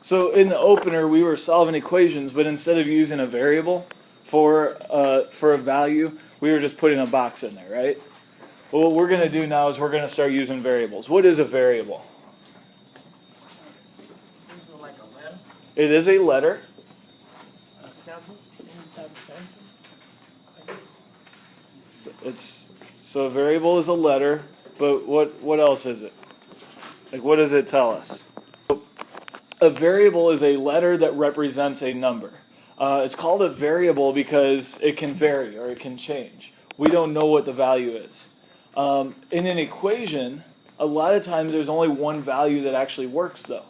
So in the opener, we were solving equations, but instead of using a variable for a value, we were just putting a box in there, right? Well, what we're going to do now is we're going to start using variables. What is a variable? This is like a letter, It is a letter. a sample, any type of sample. I guess. So a variable is a letter, but what else is it? Like, what does it tell us? A variable is a letter that represents a number. It's called a variable because it can vary or it can change. We don't know what the value is. In an equation, a lot of times there's only one value that actually works, though.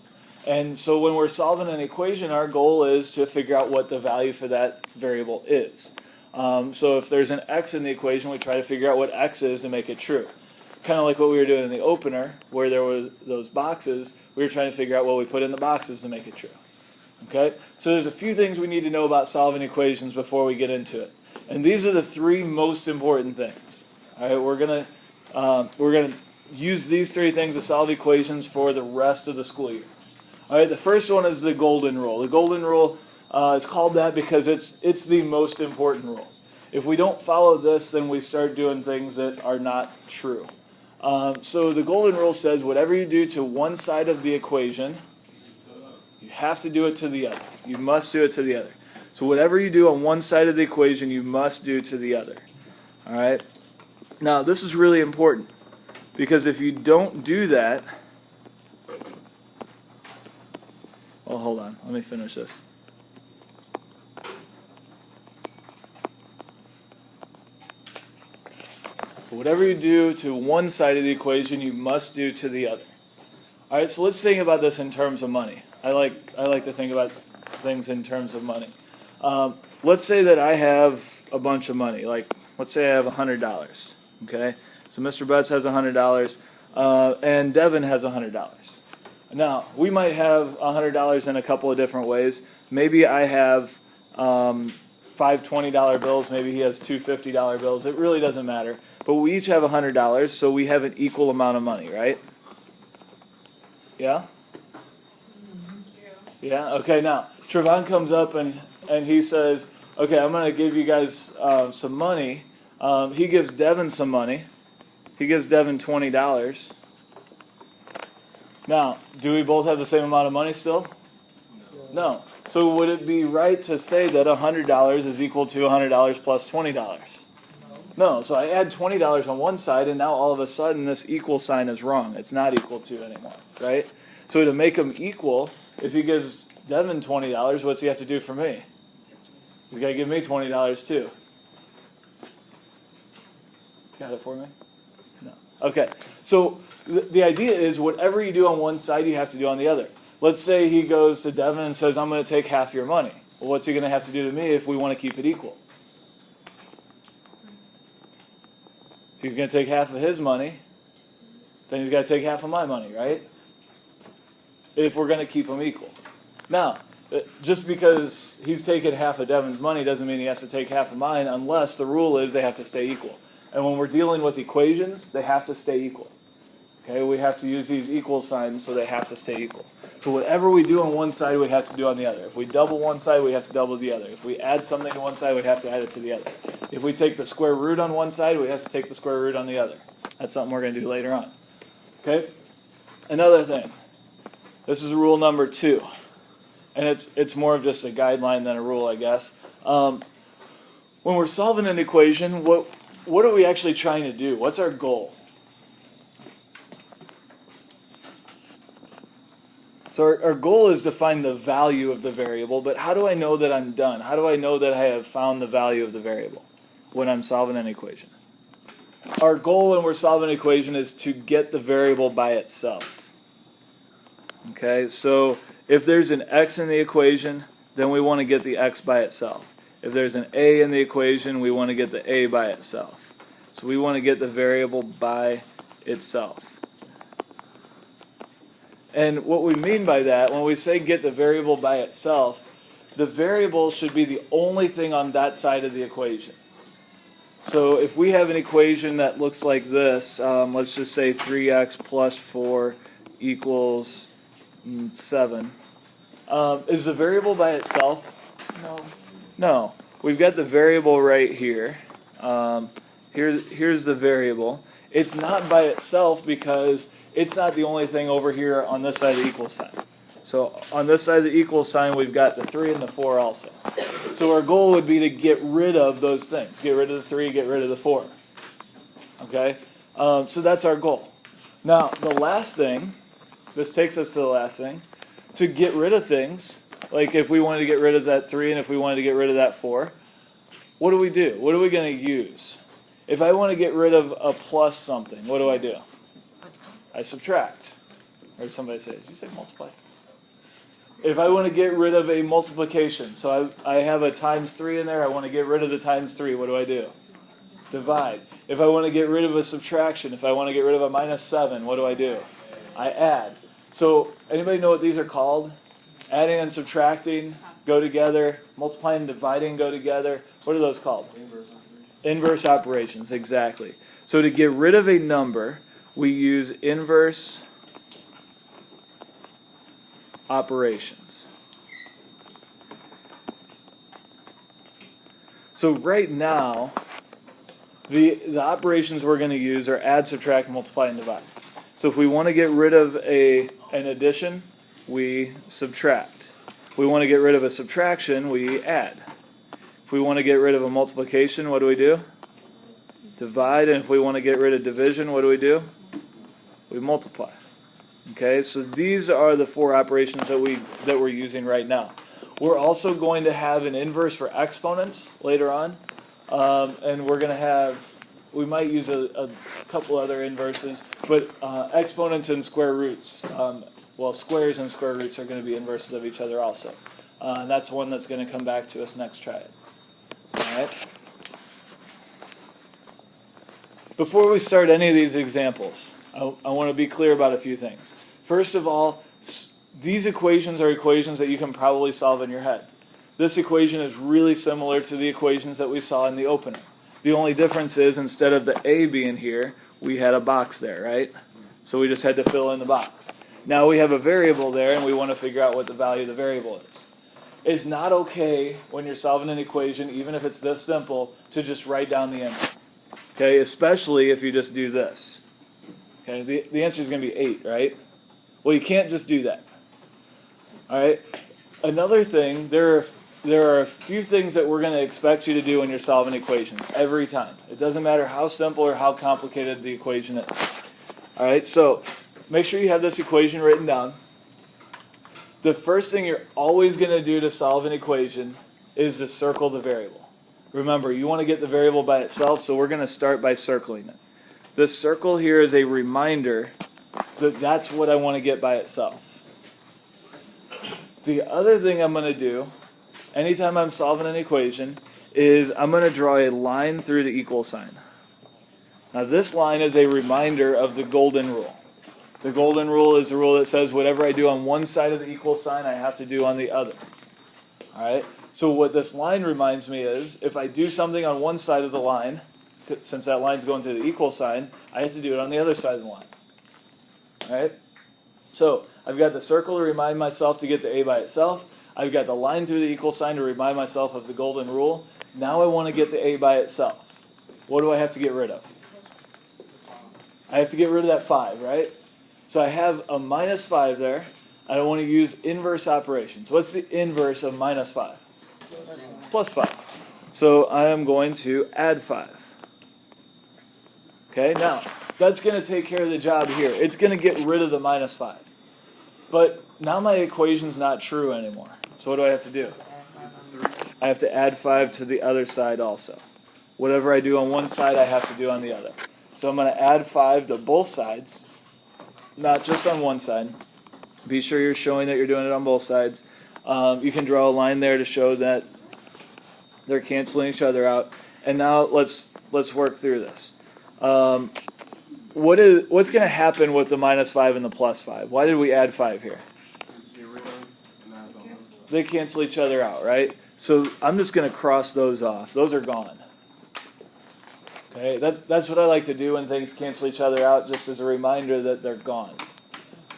And so when we're solving an equation, our goal is to figure out what the value for that variable is. So if there's an x in the equation, we try to figure out what x is to make it true. Kind of like what we were doing in the opener, where there was those boxes, we were trying to figure out what we put in the boxes to make it true. Okay? So there's a few things we need to know about solving equations before we get into it. And these are the three most important things. All right, we're gonna use these three things to solve equations for the rest of the school year. All right, the first one is the golden rule. The golden rule is called that because it's the most important rule. If we don't follow this, then we start doing things that are not true. So the golden rule says whatever you do to one side of the equation, you have to do it to the other. You must do it to the other. So whatever you do on one side of the equation, you must do to the other. All right? Now, this is really important because if you don't do that, well, hold on. Let me finish this. Whatever you do to one side of the equation, you must do to the other. All right, so let's think about this in terms of money. I like to think about things in terms of money. Let's say that I have a bunch of money. Like, let's say I have $100. Okay, so Mr. Betts has $100, and Devin has $100. Now, we might have $100 in a couple of different ways. Maybe I have 5 $20 bills. Maybe he has 2 $50 bills. It really doesn't matter. But we each have $100, so we have an equal amount of money, right? Yeah? Yeah? Okay, now, Trevon comes up and he says, okay, I'm going to give you guys some money. He gives Devin some money. He gives Devin $20. Now, do we both have the same amount of money still? No. So would it be right to say that $100 is equal to $100 plus $20? No. So I add $20 on one side, and now all of a sudden this equal sign is wrong. It's not equal to anymore, right? So to make them equal, if he gives Devin $20, what's he have to do for me? He's got to give me $20 too. Got it for me? No. Okay. So the idea is whatever you do on one side, you have to do on the other. Let's say he goes to Devin and says, I'm going to take half your money. Well, what's he going to have to do to me if we want to keep it equal? He's going to take half of his money, then he's got to take half of my money, right? If we're going to keep them equal. Now, just because he's taken half of Devin's money doesn't mean he has to take half of mine unless the rule is they have to stay equal. And when we're dealing with equations, they have to stay equal. Okay, we have to use these equal signs, so they have to stay equal. So whatever we do on one side, we have to do on the other. If we double one side, we have to double the other. If we add something to one side, we have to add it to the other. If we take the square root on one side, we have to take the square root on the other. That's something we're going to do later on. Okay? Another thing. This is rule number 2. And it's more of just a guideline than a rule, I guess. When we're solving an equation, what are we actually trying to do? What's our goal? So our goal is to find the value of the variable, but how do I know that I'm done? How do I know that I have found the value of the variable when I'm solving an equation? Our goal when we're solving an equation is to get the variable by itself. Okay, so if there's an x in the equation, then we want to get the x by itself. If there's an a in the equation, we want to get the a by itself. So we want to get the variable by itself. And what we mean by that, when we say get the variable by itself, the variable should be the only thing on that side of the equation. So if we have an equation that looks like this, let's just say 3x plus 4 equals 7. Is the variable by itself? No. No. We've got the variable right here. Here's the variable. It's not by itself because it's not the only thing over here on this side of the equal sign. So on this side of the equal sign, we've got the 3 and the 4 also. So our goal would be to get rid of those things. Get rid of the 3, get rid of the 4. Okay? So that's our goal. Now, the last thing, this takes us to the last thing, to get rid of things, like if we wanted to get rid of that 3 and if we wanted to get rid of that 4, what do we do? What are we going to use? If I want to get rid of a plus something, what do? I subtract. Or somebody says, did you say multiply? If I want to get rid of a multiplication, so I have a times 3 in there, I want to get rid of the times 3, what do? Divide. If I want to get rid of a subtraction, if I want to get rid of a minus 7, what do? I add. So anybody know what these are called? Adding and subtracting go together. Multiplying and dividing go together. What are those called? Inverse operations, exactly. So to get rid of a number, we use inverse operations. So right now, the operations we're going to use are add, subtract, multiply, and divide. So if we want to get rid of an addition, we subtract. If we want to get rid of a subtraction, we add. If we want to get rid of a multiplication, what do? Divide. And if we want to get rid of division, what do? We multiply. Okay, so these are the 4 operations that we're using right now. We're also going to have an inverse for exponents later on, and we might use a couple other inverses, but exponents and square roots, squares and square roots are going to be inverses of each other also. And that's one that's going to come back to us next triad. All right. Before we start any of these examples, I want to be clear about a few things. First of all, these equations are equations that you can probably solve in your head. This equation is really similar to the equations that we saw in the opener. The only difference is instead of the A being here, we had a box there, right? So we just had to fill in the box. Now we have a variable there, and we want to figure out what the value of the variable is. It's not okay when you're solving an equation, even if it's this simple, to just write down the answer. Okay, especially if you just do this. Okay, the answer is going to be 8, right? Well, you can't just do that. All right. Another thing, there are a few things that we're going to expect you to do when you're solving equations every time. It doesn't matter how simple or how complicated the equation is. All right, so make sure you have this equation written down. The first thing you're always going to do to solve an equation is to circle the variable. Remember, you want to get the variable by itself, so we're going to start by circling it. This circle here is a reminder that that's what I want to get by itself. The other thing I'm going to do, anytime I'm solving an equation, is I'm going to draw a line through the equal sign. Now this line is a reminder of the golden rule. The golden rule is a rule that says whatever I do on one side of the equal sign, I have to do on the other. All right? So what this line reminds me is, if I do something on one side of the line, since that line's going through the equal sign, I have to do it on the other side of the line. All right? So I've got the circle to remind myself to get the A by itself. I've got the line through the equal sign to remind myself of the golden rule. Now I want to get the A by itself. What do I have to get rid of? I have to get rid of that 5, right? So I have a minus 5 there. I want to use inverse operations. What's the inverse of minus 5? Plus 5. So I am going to add 5. Okay, now that's going to take care of the job here. It's going to get rid of the minus 5. But now my equation's not true anymore. So what do I have to do? I have to add 5 to the other side also. Whatever I do on one side, I have to do on the other. So I'm going to add 5 to both sides, not just on one side. Be sure you're showing that you're doing it on both sides. You can draw a line there to show that they're canceling each other out. And now let's work through this. What's going to happen with the minus 5 and the plus 5? Why did we add 5 here? They cancel each other out, right? So I'm just going to cross those off. Those are gone. Okay, that's what I like to do when things cancel each other out, just as a reminder that they're gone.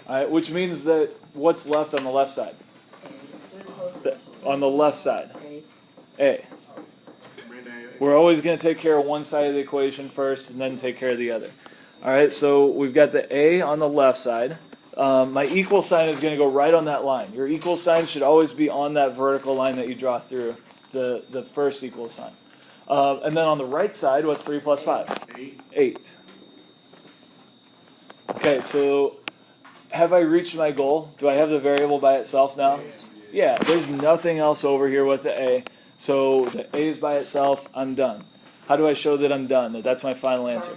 All right, which means that what's left on the left side? On the left side. A. A. We're always going to take care of one side of the equation first and then take care of the other. All right, so we've got the A on the left side. My equal sign is going to go right on that line. Your equal sign should always be on that vertical line that you draw through the first equal sign. And then on the right side, what's 3 plus 5? 8. Okay, so have I reached my goal? Do I have the variable by itself now? Yeah, there's nothing else over here with the A. So the A is by itself, I'm done. How do I show that I'm done? That that's my final answer?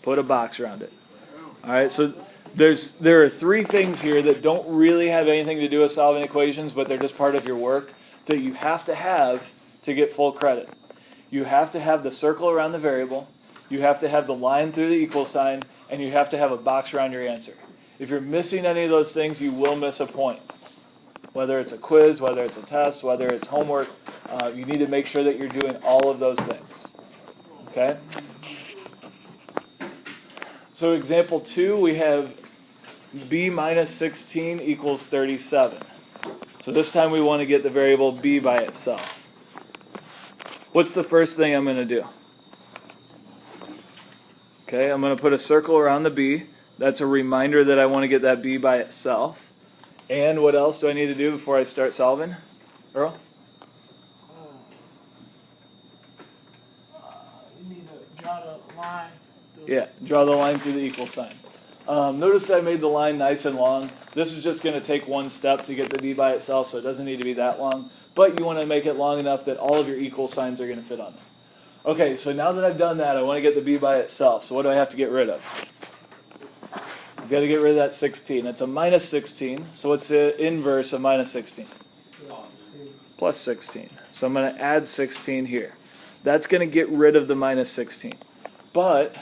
Put a box around it. All right, so there are 3 things here that don't really have anything to do with solving equations, but they're just part of your work that you have to get full credit. You have to have the circle around the variable, you have to have the line through the equal sign, and you have to have a box around your answer. If you're missing any of those things, you will miss a point. Whether it's a quiz, whether it's a test, whether it's homework, you need to make sure that you're doing all of those things. Okay? So example 2, we have b minus 16 equals 37. So this time we want to get the variable b by itself. What's the first thing I'm going to do? Okay, I'm going to put a circle around the b. That's a reminder that I want to get that b by itself. And what else do I need to do before I start solving? Earl? You need to draw the line. Yeah, draw the line through the equal sign. Notice I made the line nice and long. This is just going to take one step to get the b by itself, so it doesn't need to be that long. But you want to make it long enough that all of your equal signs are going to fit on there. Okay, so now that I've done that, I want to get the b by itself. So what do I have to get rid of? I've got to get rid of that 16. It's a minus 16. So what's the inverse of minus 16? Plus 16. So I'm going to add 16 here. That's going to get rid of the minus 16. But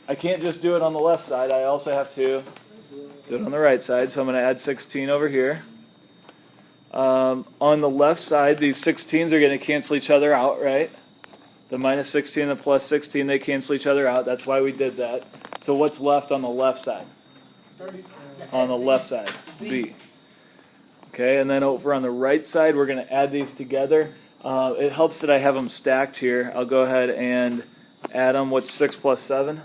I can't just do it on the left side. I also have to do it on the right side. So I'm going to add 16 over here. On the left side, these 16s are going to cancel each other out, right? The minus 16 and the plus 16, they cancel each other out. That's why we did that. So what's left on the left side? On the left side, b. Okay, and then over on the right side, we're going to add these together. It helps that I have them stacked here. I'll go ahead and add them. What's 6 plus 7?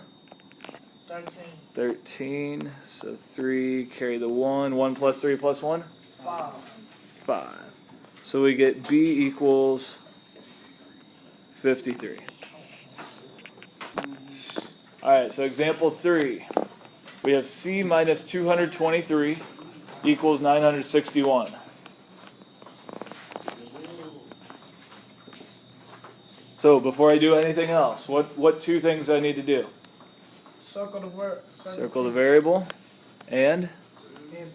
13. So 3, carry the 1. 1 plus 3 plus 1? 5. So we get b equals 53. All right, so example 3. We have c minus 223 equals 961. So before I do anything else, what 2 things do I need to do? Circle the variable and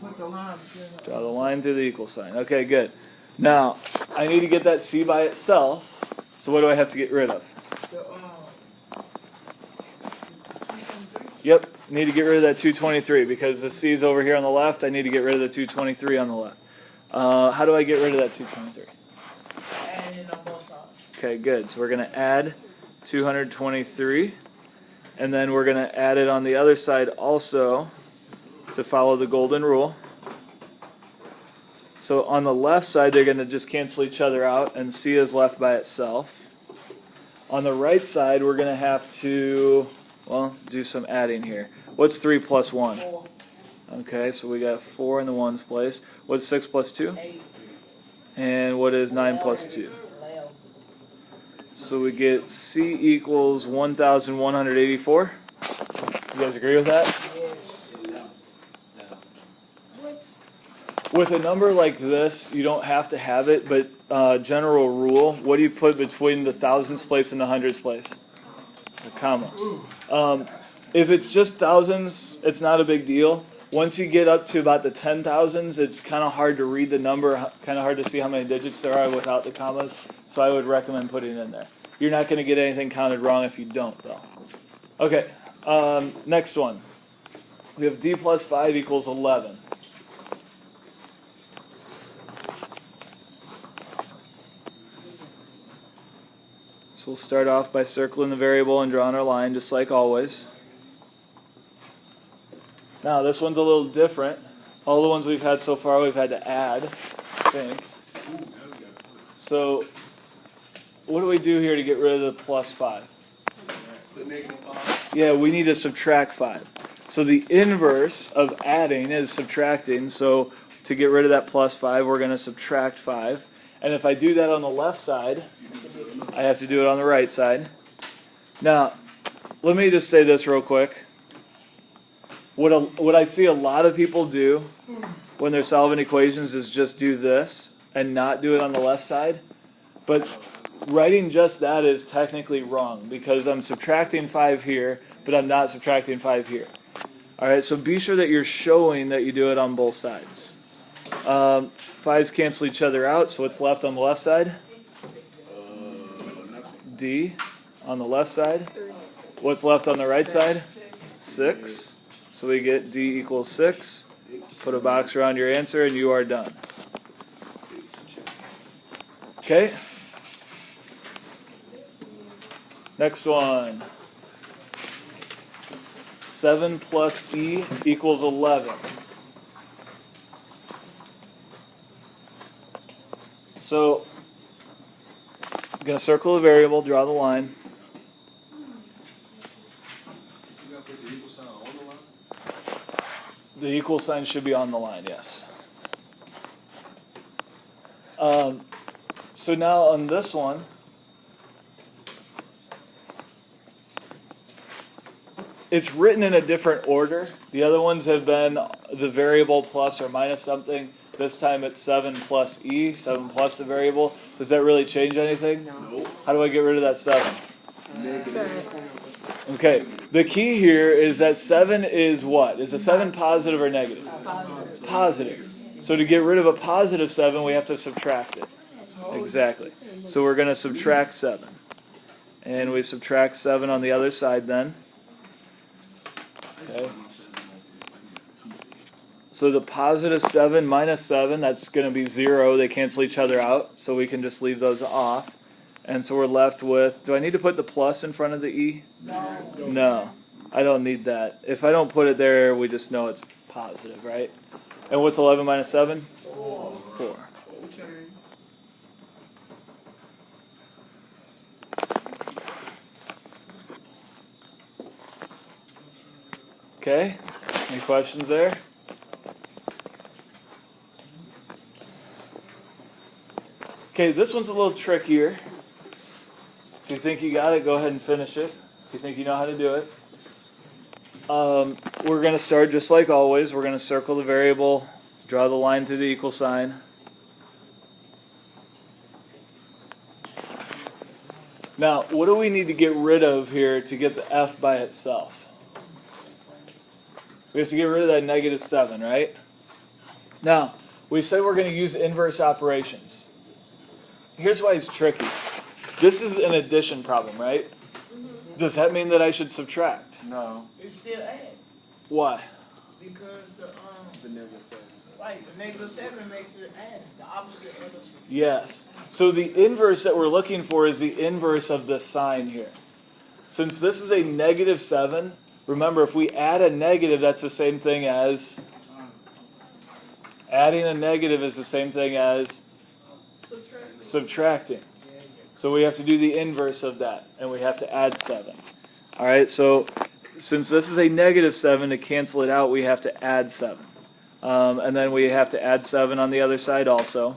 put the line. Draw the line through the equal sign. Okay, good. Now, I need to get that c by itself. So what do I have to get rid of? Yep, need to get rid of that 223 because the c is over here on the left. I need to get rid of the 223 on the left. How do I get rid of that 223? Add it on both sides. Okay, good. So we're going to add 223. And then we're going to add it on the other side also to follow the golden rule. So on the left side, they're going to just cancel each other out, and c is left by itself. On the right side, we're going to have to, well, do some adding here. What's 3 plus 1? 4. Okay, so we got 4 in the ones place. What's 6 plus 2? 8. And what is 9 plus 2? 11. So we get c equals 1,184. You guys agree with that? Yes. With a number like this, you don't have to have it, but general rule, what do you put between the thousands place and the hundreds place? A comma. If it's just thousands, it's not a big deal. Once you get up to about the 10,000s, it's kind of hard to read the number, kind of hard to see how many digits there are without the commas, so I would recommend putting it in there. You're not going to get anything counted wrong if you don't, though. Okay, next one. We have d plus 5 equals 11. So we'll start off by circling the variable and drawing our line, just like always. Now, this one's a little different. All the ones we've had so far, we've had to add, I think. So what do we do here to get rid of the plus 5? The negative 5. Yeah, we need to subtract 5. So the inverse of adding is subtracting. So to get rid of that plus 5, we're going to subtract 5. And if I do that on the left side, I have to do it on the right side. Now, let me just say this real quick. What I see a lot of people do when they're solving equations is just do this and not do it on the left side. But writing just that is technically wrong because I'm subtracting 5 here, but I'm not subtracting 5 here. All right, so be sure that you're showing that you do it on both sides. 5's cancel each other out, so what's left on the left side? D on the left side. What's left on the right side? 6. So we get D equals 6. Put a box around your answer and you are done. Okay? Next one. 7 plus E equals 11. So, I'm going to circle a variable, draw the line. You gotta put the equal sign on the line? The equal sign should be on the line, yes. So now on this one, it's written in a different order. The other ones have been the variable plus or minus something. This time it's 7 plus E, 7 plus the variable. Does that really change anything? No. How do I get rid of that 7? Okay, the key here is that 7 is what? Is a 7 positive or negative? Positive. So to get rid of a positive 7, we have to subtract it. Exactly. So we're going to subtract 7. And we subtract 7 on the other side then. Okay. So the positive 7 minus 7, that's going to be 0. They cancel each other out, so we can just leave those off. And so we're left with, do I need to put the plus in front of the E? No, I don't need that. If I don't put it there, we just know it's positive, right? And what's 11 minus 7? 4. Okay, any questions there? Okay, this one's a little trickier. If you think you got it, go ahead and finish it. If you think you know how to do it. We're going to start just like always. We're going to circle the variable, draw the line through the equal sign. Now, what do we need to get rid of here to get the F by itself? We have to get rid of that negative 7, right? Now, we said we're going to use inverse operations. Here's why it's tricky. This is an addition problem, right? Does that mean that I should subtract? No. It's still add. Why? Because The negative 7. like the negative 7 makes it add. The opposite of the Yes. So the inverse that we're looking for is the inverse of this sign here. Since this is a negative 7, remember if we add a negative, that's the same thing as... Adding a negative is the same thing as subtracting. So we have to do the inverse of that, and we have to add 7. All right, so since this is a negative 7, to cancel it out, we have to add 7. And then we have to add 7 on the other side also.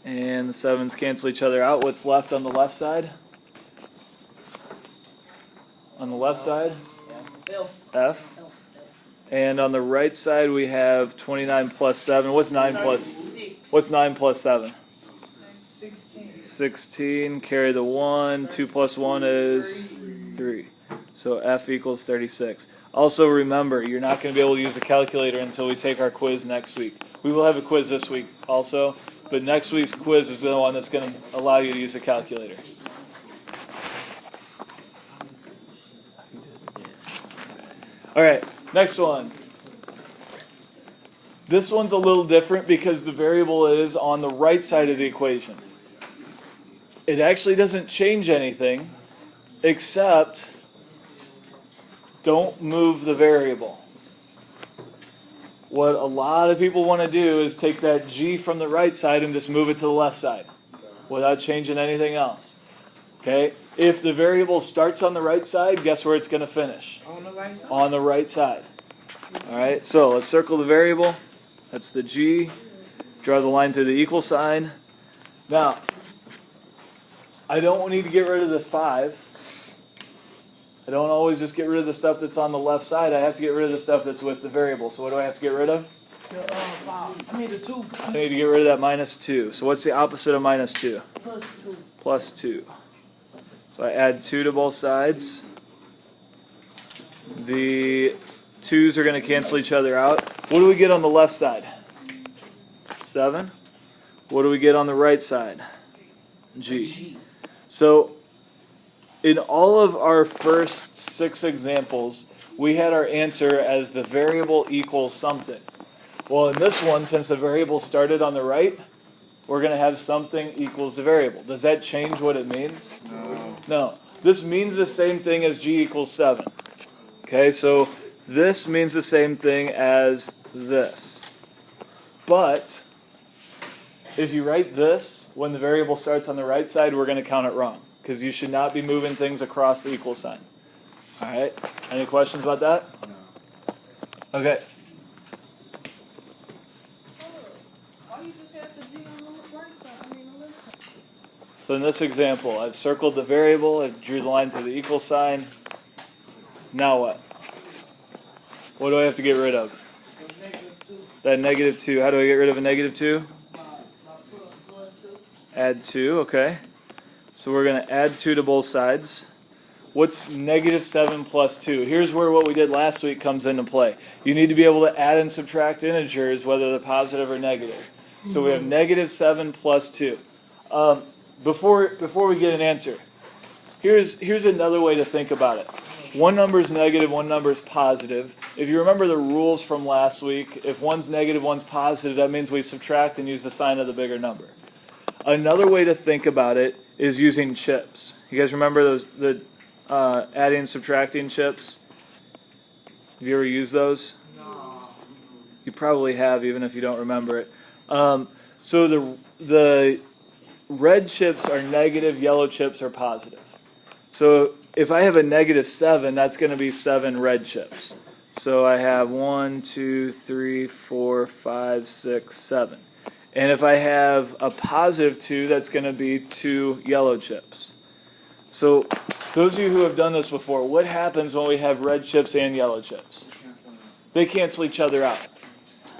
And the 7's cancel each other out. What's left on the left side? On the left side? F. And on the right side we have 29 plus 7. What's 9 plus 7? 16. Carry the 1. 2 plus 1 is 3. So F equals 36. Also remember, you're not going to be able to use the calculator until we take our quiz next week. We will have a quiz this week also, but next week's quiz is the one that's going to allow you to use a calculator. All right, next one. This one's a little different because the variable is on the right side of the equation. It actually doesn't change anything except don't move the variable. What a lot of people want to do is take that G from the right side and just move it to the left side without changing anything else. Okay? If the variable starts on the right side, guess where it's going to finish? On the right side. On the right side. All right, so let's circle the variable. That's the G. Draw the line through the equal sign. Now, I don't need to get rid of this 5. I don't always just get rid of the stuff that's on the left side. I have to get rid of the stuff that's with the variable. So what do I have to get rid of? The 2. I need to get rid of that minus 2. So what's the opposite of minus 2? Plus 2. Plus 2. So I add 2 to both sides. The 2's are going to cancel each other out. What do we get on the left side? 7. What do we get on the right side? G. So in all of our first 6 examples, we had our answer as the variable equals something. Well, in this one, since the variable started on the right, we're going to have something equals the variable. Does that change what it means? No. This means the same thing as G equals 7. Okay, so this means the same thing as this. But if you write this when the variable starts on the right side, we're going to count it wrong, because you should not be moving things across the equal sign. All right? Any questions about that? No. Okay. Why you just have the G on the right side? I mean, the left side. So in this example, I've circled the variable, I drew the line through the equal sign. Now what? What do I have to get rid of? That negative 2. How do I get rid of a negative 2? Add 2, okay. So we're going to add 2 to both sides. What's negative 7 plus 2? Here's where what we did last week comes into play. You need to be able to add and subtract integers, whether they're positive or negative. So we have negative 7 plus 2. Before we get an answer, here's another way to think about it. One number is negative, one number is positive. If you remember the rules from last week, if one's negative, one's positive, that means we subtract and use the sign of the bigger number. Another way to think about it is using chips. You guys remember the adding and subtracting chips? Have you ever used those? No. You probably have, even if you don't remember it. So the red chips are negative, yellow chips are positive. So if I have a negative 7, that's going to be 7 red chips. So I have 1, 2, 3, 4, 5, 6, 7. And if I have a positive 2, that's going to be 2 yellow chips. So those of you who have done this before, what happens when we have red chips and yellow chips? They cancel each other out.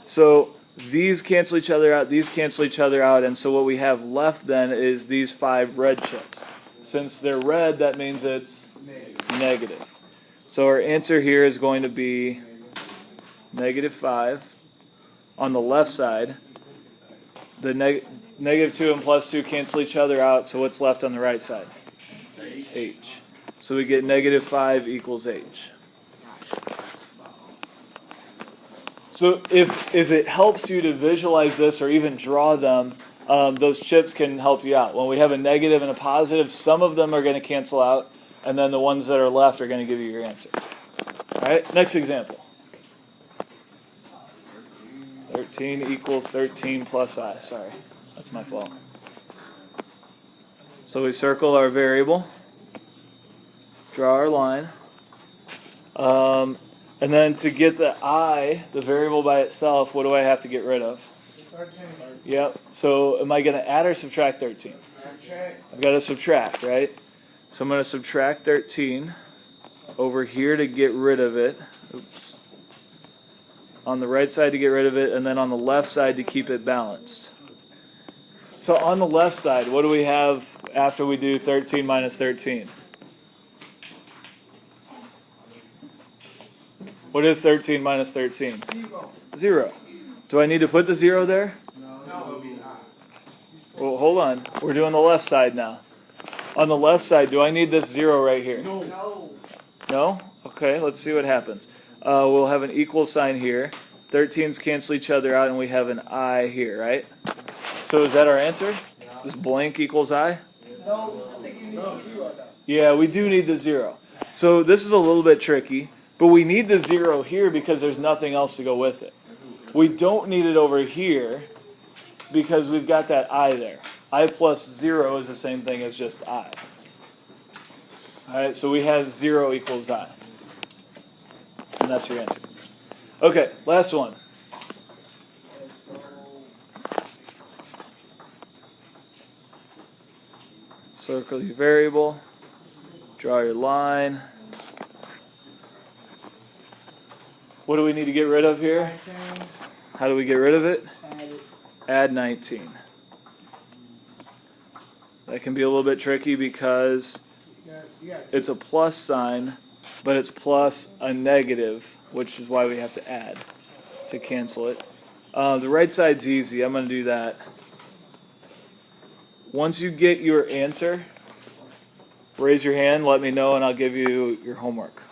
So these cancel each other out, these cancel each other out, and so what we have left then is these 5 red chips. Since they're red, that means it's negative. So our answer here is going to be negative 5. On the left side, the negative 2 and plus 2 cancel each other out, so what's left on the right side? H. So we get negative 5 equals H. So if it helps you to visualize this or even draw them, those chips can help you out. When we have a negative and a positive, some of them are going to cancel out, and then the ones that are left are going to give you your answer. All right, next example. 13 equals 13 plus I. Sorry, that's my fault. So we circle our variable, draw our line, and then to get the I, the variable by itself, what do I have to get rid of? 13. Yep. So am I going to add or subtract 13? I've got to subtract, right? So I'm going to subtract 13 over here to get rid of it. Oops. On the right side to get rid of it, and then on the left side to keep it balanced. So on the left side, what do we have after we do 13 minus 13? What is 13 minus 13? 0. Do I need to put the 0 there? No. Well, hold on. We're doing the left side now. On the left side, do I need this 0 right here? No. No? Okay, let's see what happens. We'll have an equal sign here. 13s cancel each other out, and we have an I here, right? So is that our answer? Is blank equals I? No. I think you need the 0 though. Yeah, we do need the 0. So this is a little bit tricky, but we need the 0 here because there's nothing else to go with it. We don't need it over here because we've got that I there. I plus 0 is the same thing as just I. Alright, so we have 0 equals I. And that's your answer. Okay, last one. Circle your variable. Draw your line. What do we need to get rid of here? 19, How do we get rid of it? add it. Add 19. That can be a little bit tricky because You got it's a plus sign, but it's plus a negative, which is why we have to add to cancel it. The right side's easy. I'm going to do that. Once you get your answer, raise your hand, let me know, and I'll give you your homework.